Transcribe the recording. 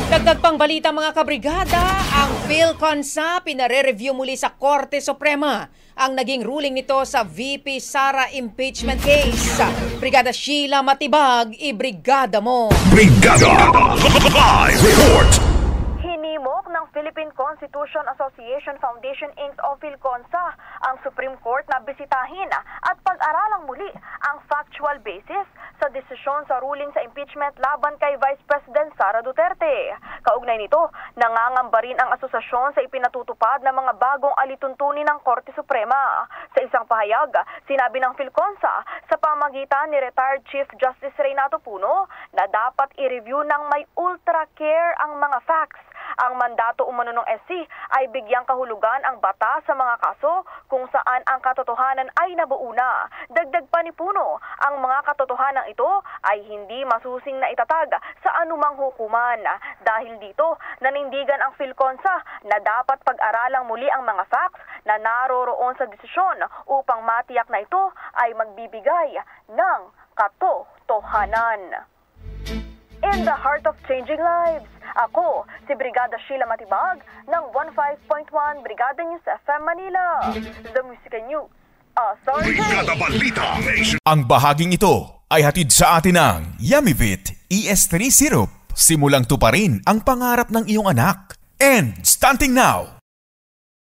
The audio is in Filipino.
Dagdag pang balita mga kabrigada, ang PhilConsa pinare-review muli sa Korte Suprema ang naging ruling nito sa VP Sara impeachment case. Brigada Sheila Matibag, ibrigada mo. Brigada Live Report. Hinimok ng Philippine Constitution Association Foundation Inc. o PhilConsa ang Supreme Court na bisitahin at pag-aralang muli ang factual basis sa desisyon sa ruling sa impeachment laban kay Vice President Sara Duterte. Kaugnay nito, nangangamba rin ang asosasyon sa ipinatutupad ng mga bagong alituntunin ng Korte Suprema. Sa isang pahayag, sinabi ng PhilConsa sa pamagitan ni retired Chief Justice Reynato Puno na dapat i-review ng may ultra-care ang mga facts. Ang mandato umano ng SC ay bigyang kahulugan ang batas sa mga kaso kung saan ang katotohanan ay nabuo na. Dagdag pa ni Puno, ang mga katotohanan ito ay hindi masusing na itatag sa anumang hukuman. Dahil dito, nanindigan ang PhilConsa na dapat pag-aralang muli ang mga facts na naroroon sa desisyon upang matiyak na ito ay magbibigay ng katotohanan. In the heart of changing lives, ako si Brigada Sheila Matibag ng 15.1 Brigada News FM Manila. The Music News Authority. Brigada Balita Nation. Ang bahaging ito ay hatid sa atin ng Yummy-Vit ES3 Syrup. Simulang tuparin ang pangarap ng iyong anak. And stunting now,